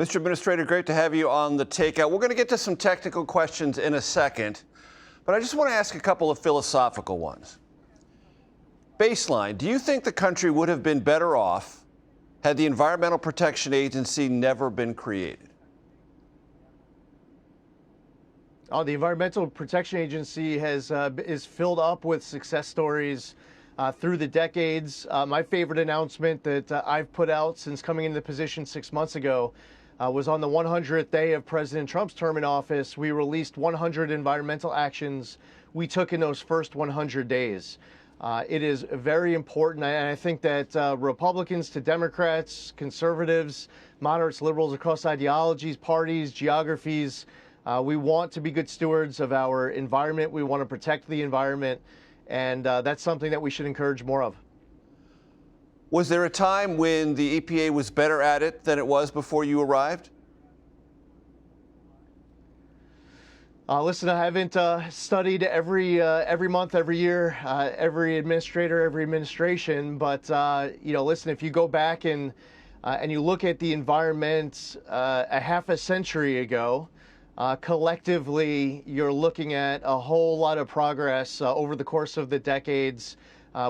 Mr. Administrator, great to have you on the Takeout. We're going to get to some technical questions in a second, but I just want to ask a couple of philosophical ones. Baseline, do you think the country would have been better off had the Environmental Protection Agency never been created? The Environmental Protection Agency is filled up with success stories through the decades. My favorite announcement that I've put out since coming into the position 6 months ago was on the 100th day of President Trump's term in office. We released 100 environmental actions we took in those first 100 days. It is very important, and I think that Republicans to Democrats, conservatives, moderates, liberals across ideologies, parties, geographies, we want to be good stewards of our environment. We want to protect the environment, and that's something that we should encourage more of. Was there a time when the EPA was better at it than it was before you arrived? Listen, I haven't studied every month, every year, every administrator, every administration, but listen, if you go back and you look at the environment a half a century ago, collectively, you're looking at a whole lot of progress over the course of the decades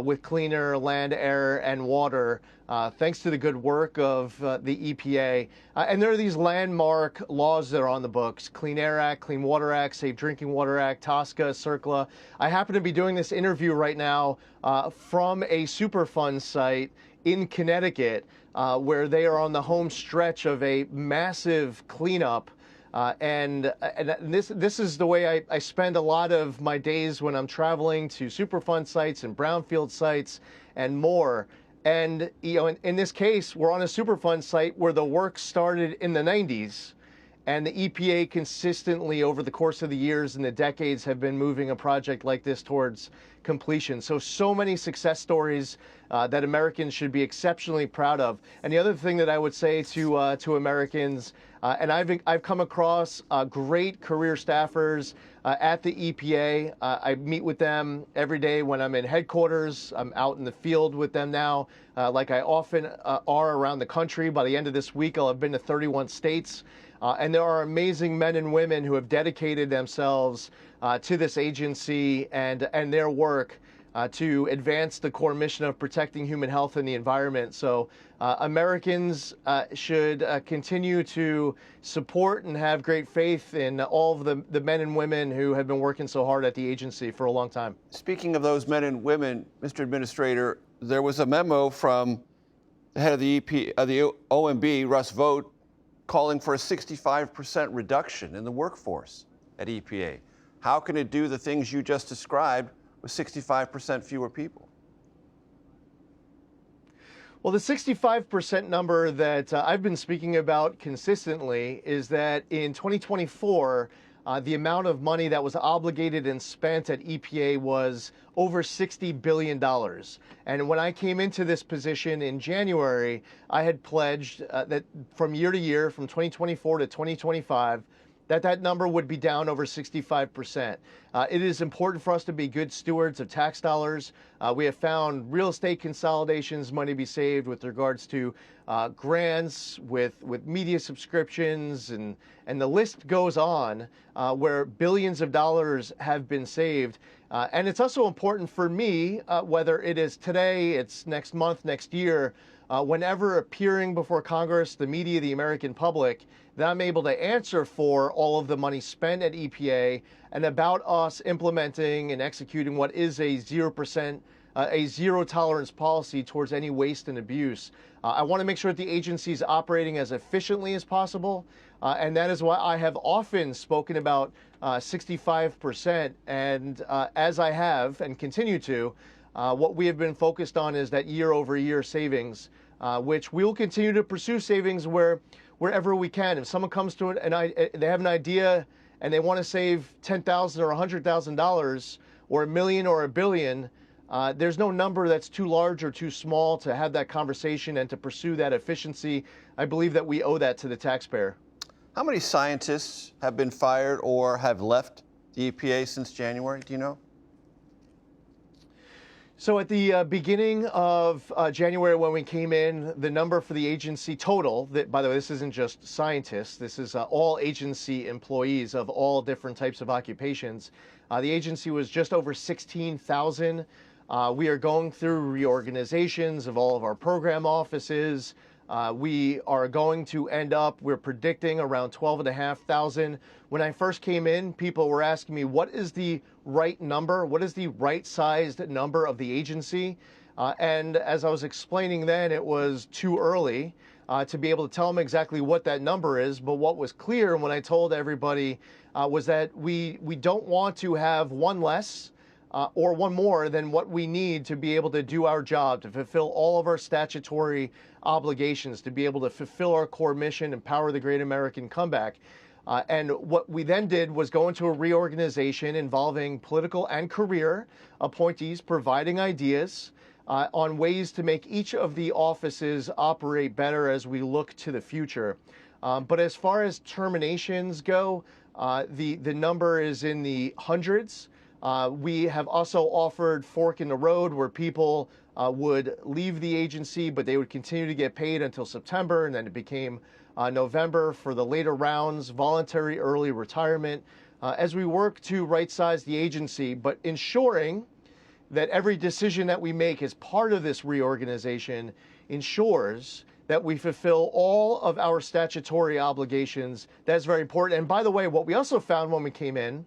with cleaner land, air, and water, thanks to the good work of the EPA. And there are these landmark laws that are on the books: Clean Air Act, Clean Water Act, Safe Drinking Water Act, TSCA, CERCLA. I happen to be doing this interview right now from a Superfund site in Connecticut, where they are on the home stretch of a massive cleanup. And this is the way I spend a lot of my days when I'm traveling to Superfund sites and brownfield sites and more. And in this case, we're on a Superfund site where the work started in the 90s, and the EPA consistently over the course of the years and the decades have been moving a project like this towards completion. So many success stories that Americans should be exceptionally proud of. And the other thing that I would say to Americans, and I've come across great career staffers at the EPA. I meet with them every day when I'm in headquarters. I'm out in the field with them now, like I often are around the country. By the end of this week, I'll have been to 31 states. And there are amazing men and women who have dedicated themselves to this agency and their work to advance the core mission of protecting human health and the environment. So Americans should continue to support and have great faith in all of the men and women who have been working so hard at the agency for a long time. Speaking of those men and women, Mr. Administrator, there was a memo from the head of the OMB, Russ Vought, calling for a 65% reduction in the workforce at EPA. How can it do the things you just described with 65% fewer people? Well, the 65% number that I've been speaking about consistently is that in 2024, the amount of money that was obligated and spent at EPA was over $60 billion. And when I came into this position in January, I had pledged that from year to year, from 2024 to 2025, that number would be down over 65%. It is important for us to be good stewards of tax dollars. We have found real estate consolidations, money to be saved with regards to grants, with media subscriptions, and the list goes on, where billions of dollars have been saved. And it's also important for me, whether it is today, it's next month, next year, whenever appearing before Congress, the media, the American public, that I'm able to answer for all of the money spent at EPA and about us implementing and executing what is a 0%, a zero tolerance policy towards any waste and abuse. I want to make sure that the agency is operating as efficiently as possible, and that is why I have often spoken about 65%. And as I have and continue to, what we have been focused on is that year-over-year savings, which we will continue to pursue savings wherever we can. If someone comes to it and they have an idea and they want to save $10,000 or $100,000 or $1 million or $1 billion, there's no number that's too large or too small to have that conversation and to pursue that efficiency. I believe that we owe that to the taxpayer. How many scientists have been fired or have left the EPA since January? Do you know? So at the beginning of January, when we came in, the number for the agency total, that, by the way, this isn't just scientists, this is all agency employees of all different types of occupations. The agency was just over 16,000. We are going through reorganizations of all of our program offices. We are going to end up, we're predicting around 12,500. When I first came in, people were asking me, what is the right number? What is the right sized number of the agency? And as I was explaining then, it was too early to be able to tell them exactly what that number is. But what was clear when I told everybody was that we don't want to have one less or one more than what we need to be able to do our job, to fulfill all of our statutory obligations, to be able to fulfill our core mission and power the great American comeback. And what we then did was go into a reorganization involving political and career appointees, providing ideas on ways to make each of the offices operate better as we look to the future. But as far as terminations go, the number is in the hundreds. We have also offered fork in the road where people would leave the agency, but they would continue to get paid until September, and then it became November for the later rounds, voluntary early retirement, as we work to right-size the agency, but ensuring that every decision that we make as part of this reorganization ensures that we fulfill all of our statutory obligations. That's very important. And by the way, what we also found when we came in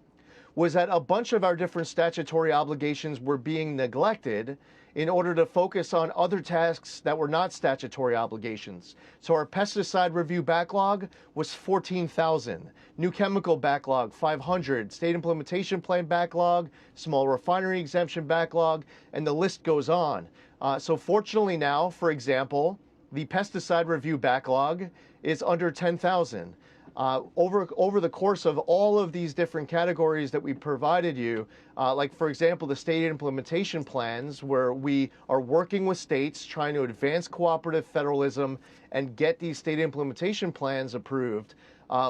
was that a bunch of our different statutory obligations were being neglected in order to focus on other tasks that were not statutory obligations. So our pesticide review backlog was 14,000, new chemical backlog 500, state implementation plan backlog, small refinery exemption backlog, and the list goes on. So fortunately now, for example, the pesticide review backlog is under 10,000. Over the course of all of these different categories that we provided you, like, for example, the state implementation plans, where we are working with states trying to advance cooperative federalism and get these state implementation plans approved,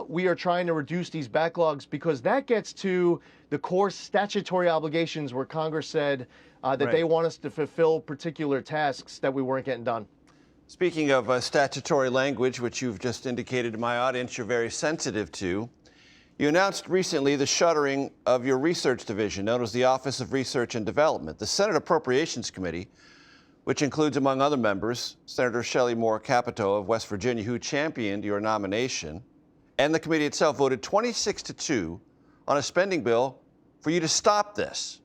we are trying to reduce these backlogs because that gets to the core statutory obligations where Congress said that they want us to fulfill particular tasks that we weren't getting done. Speaking of statutory language, which you've just indicated to my audience you're very sensitive to, you announced recently the shuttering of your research division, known as the Office of Research and Development. The Senate Appropriations Committee, which includes, among other members, Senator Shelley Moore Capito of West Virginia, who championed your nomination, and the committee itself voted 26-2 on a spending bill for you to stop this,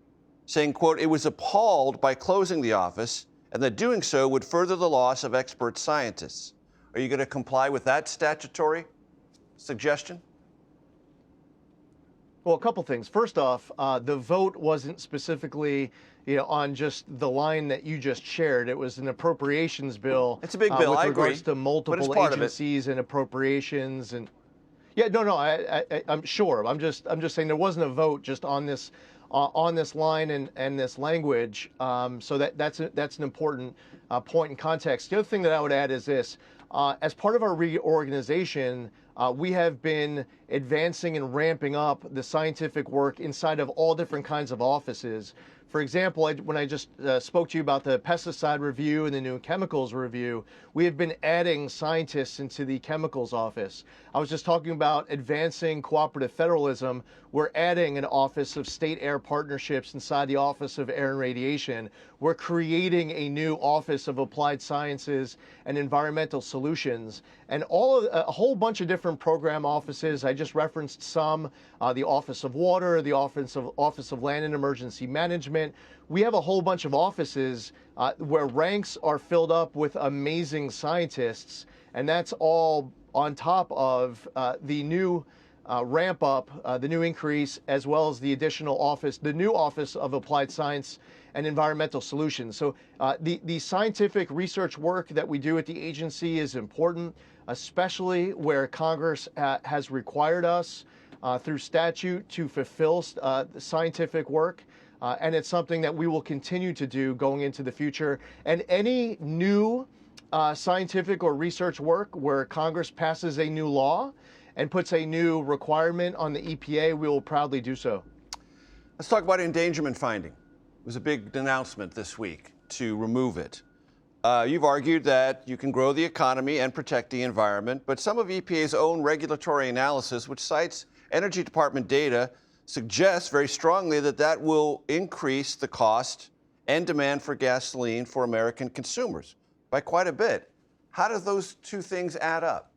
saying, quote, it was appalled by closing the office and that doing so would further the loss of expert scientists. Are you going to comply with that statutory suggestion? Well, a couple things. First off, the vote wasn't specifically, on just the line that you just shared. It was an appropriations bill. It's a big bill, I agree. With regards to multiple agencies and appropriations and. Yeah, no, I'm sure. I'm just saying there wasn't a vote just on this line and this language. So that's an important point in context. The other thing that I would add is this: as part of our reorganization, we have been advancing and ramping up the scientific work inside of all different kinds of offices. For example, when I just spoke to you about the pesticide review and the new chemicals review, we have been adding scientists into the chemicals office. I was just talking about advancing cooperative federalism. We're adding an Office of State Air Partnerships inside the Office of Air and Radiation. We're creating a new Office of Applied Sciences and Environmental Solutions. And a whole bunch of different program offices. I just referenced some, the Office of Water, the Office of Land and Emergency Management. We have a whole bunch of offices where ranks are filled up with amazing scientists, and that's all on top of the new ramp up, the new increase, as well as the additional office, the new Office of Applied Science and Environmental Solutions. So the scientific research work that we do at the agency is important, especially where Congress has required us through statute to fulfill the scientific work. And it's something that we will continue to do going into the future. And any new scientific or research work where Congress passes a new law and puts a new requirement on the EPA, we will proudly do so. Let's talk about endangerment finding. was a big announcement this week to remove it. You've argued that you can grow the economy and protect the environment, but some of EPA's own regulatory analysis, which cites Energy Department data, suggests very strongly that that will increase the cost and demand for gasoline for American consumers by quite a bit. How do those two things add up?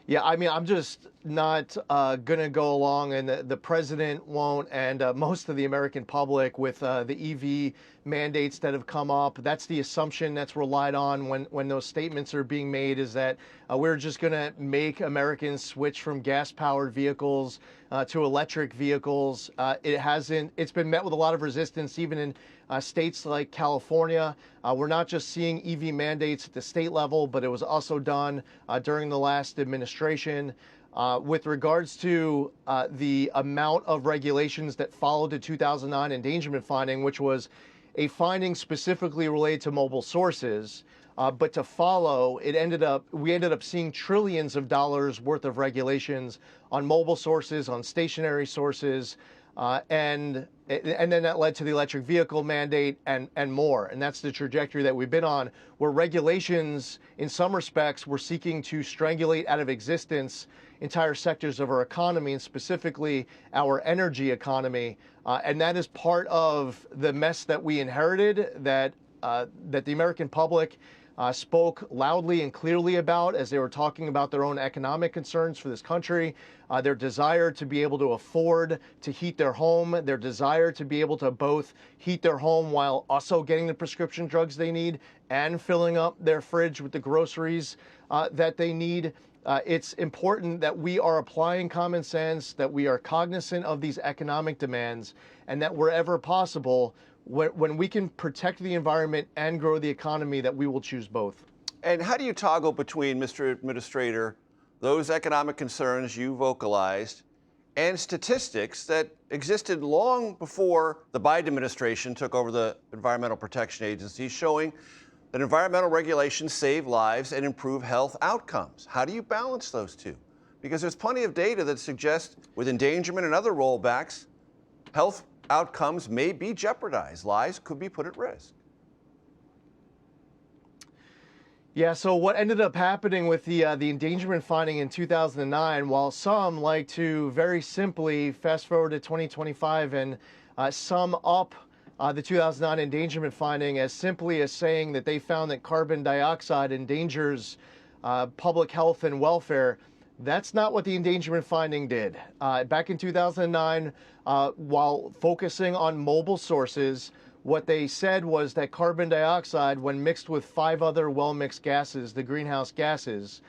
Yeah, I mean, I'm just not going to go along, and the president won't, and most of the American public with the EV mandates that have come up. That's the assumption that's relied on when those statements are being made, is that we're just going to make Americans switch from gas-powered vehicles to electric vehicles. It's been met with a lot of resistance, even in states like California. We're not just seeing EV mandates at the state level, but it was also done during the last administration. With regards to the amount of regulations that followed the 2009 endangerment finding, which was a finding specifically related to mobile sources, but to follow, we ended up seeing trillions of dollars worth of regulations on mobile sources, on stationary sources, and then that led to the electric vehicle mandate and more. And that's the trajectory that we've been on, where regulations, in some respects, were seeking to strangulate out of existence entire sectors of our economy, and specifically our energy economy. And that is part of the mess that we inherited, that the American public spoke loudly and clearly about as they were talking about their own economic concerns for this country, their desire to be able to afford to heat their home, their desire to be able to both heat their home while also getting the prescription drugs they need and filling up their fridge with the groceries that they need. It's important that we are applying common sense, that we are cognizant of these economic demands, and that wherever possible, when we can protect the environment and grow the economy, that we will choose both. And how do you toggle between, Mr. Administrator, those economic concerns you vocalized and statistics that existed long before the Biden administration took over the Environmental Protection Agency, showing that environmental regulations save lives and improve health outcomes? How do you balance those two? Because there's plenty of data that suggests with endangerment and other rollbacks, health outcomes may be jeopardized. Lives could be put at risk. Yeah, so what ended up happening with the endangerment finding in 2009, while some like to very simply fast forward to 2025 and sum up the 2009 endangerment finding as simply as saying that they found that carbon dioxide endangers public health and welfare, that's not what the endangerment finding did. Back in 2009, while focusing on mobile sources, what they said was that carbon dioxide, when mixed with 5 other well-mixed gases, the greenhouse gases,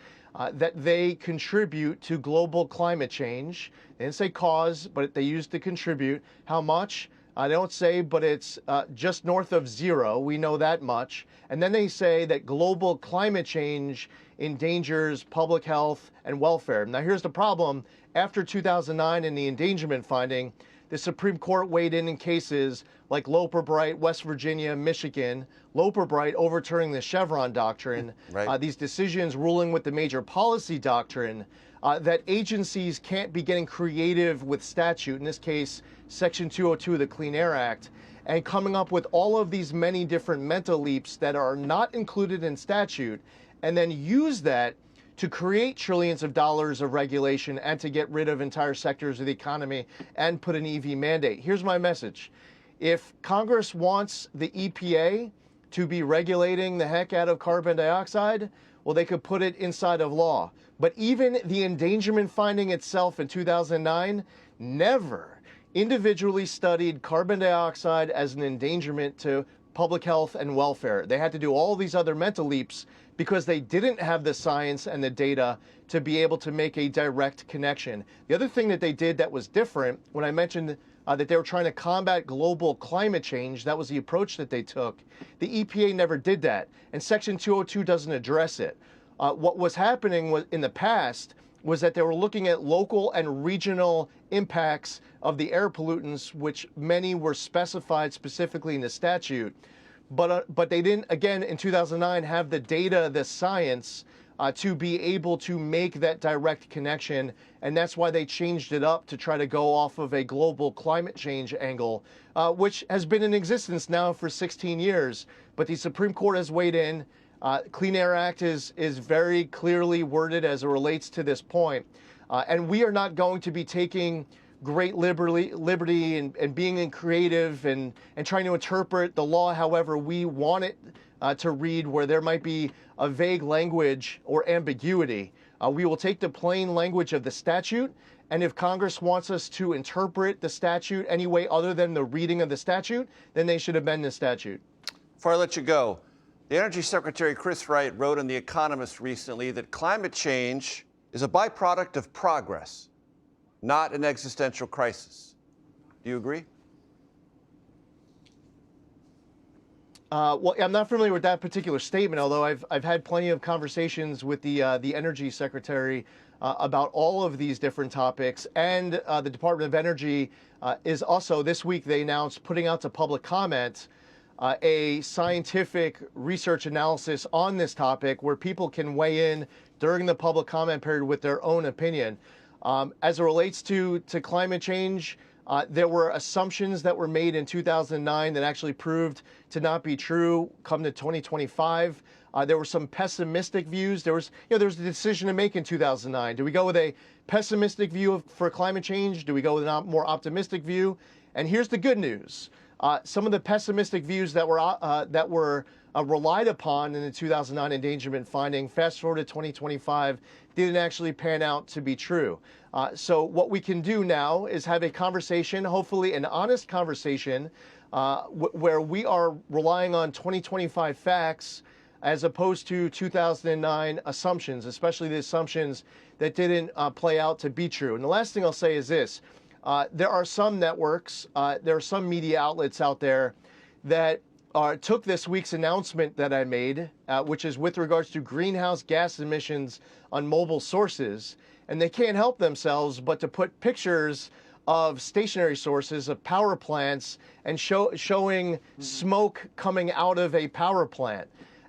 that they contribute to global climate change. They didn't say cause, but they used to contribute. How much? They don't say, but it's just north of 0. We know that much. And then they say that global climate change endangers public health and welfare. Now, here's the problem. After 2009 and the endangerment finding, the Supreme Court weighed in cases like Loper Bright, West Virginia, Michigan, Loper Bright overturning the Chevron doctrine, Right. These decisions ruling with the major policy doctrine, that agencies can't be getting creative with statute, in this case, Section 202 of the Clean Air Act, and coming up with all of these many different mental leaps that are not included in statute, and then use that to create trillions of dollars of regulation and to get rid of entire sectors of the economy and put an EV mandate. Here's my message. If Congress wants the EPA to be regulating the heck out of carbon dioxide, well, they could put it inside of law. But even the endangerment finding itself in 2009 never individually studied carbon dioxide as an endangerment to public health and welfare. They had to do all these other mental leaps because they didn't have the science and the data to be able to make a direct connection. The other thing that they did that was different, when I mentioned that they were trying to combat global climate change, that was the approach that they took. The EPA never did that, and Section 202 doesn't address it. What was happening was, in the past, was that they were looking at local and regional impacts of the air pollutants, which many were specified specifically in the statute. But they didn't, again, in 2009, have the data, the science to be able to make that direct connection. And that's why they changed it up to try to go off of a global climate change angle, which has been in existence now for 16 years. But the Supreme Court has weighed in. Clean Air Act is very clearly worded as it relates to this point. And we are not going to be taking great liberty and being creative and trying to interpret the law however we want it to read, where there might be a vague language or ambiguity. We will take the plain language of the statute, and if Congress wants us to interpret the statute any way other than the reading of the statute, then they should amend the statute. Before I let you go, the Energy Secretary Chris Wright wrote in The Economist recently that climate change is a byproduct of progress, not an existential crisis. Do you agree? Well, I'm not familiar with that particular statement, although I've had plenty of conversations with the Energy Secretary about all of these different topics. And the Department of Energy is also, this week they announced, putting out to public comment a scientific research analysis on this topic where people can weigh in during the public comment period with their own opinion. As it relates to climate change, there were assumptions that were made in 2009 that actually proved to not be true come to 2025. There were some pessimistic views. There was a decision to make in 2009. Do we go with a pessimistic view for climate change? Do we go with a more optimistic view? And here's the good news. Some of the pessimistic views that were relied upon in the 2009 endangerment finding, fast forward to 2025, didn't actually pan out to be true. So what we can do now is have a conversation, hopefully an honest conversation, where we are relying on 2025 facts as opposed to 2009 assumptions, especially the assumptions that didn't play out to be true. And the last thing I'll say is this. There are some networks, there are some media outlets out there that took this week's announcement that I made, which is with regards to greenhouse gas emissions on mobile sources, and they can't help themselves but to put pictures of stationary sources, of power plants, and showing smoke coming out of a power plant.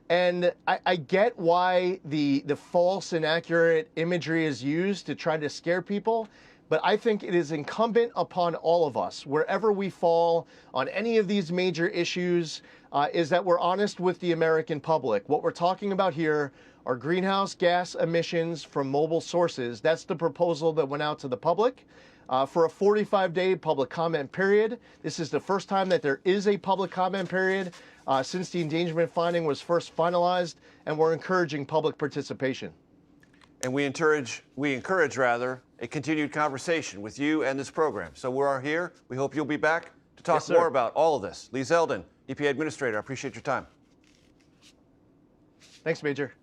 And I get why the false, inaccurate imagery is used to try to scare people. But I think it is incumbent upon all of us, wherever we fall on any of these major issues, is that we're honest with the American public. What we're talking about here are greenhouse gas emissions from mobile sources. That's the proposal that went out to the public for a 45-day public comment period. This is the first time that there is a public comment period since the endangerment finding was first finalized, and we're encouraging public participation. And we encourage a continued conversation with you and this program. So we are here. We hope you'll be back to talk more about all of this. Lee Zeldin, EPA Administrator, I appreciate your time. Thanks, Major.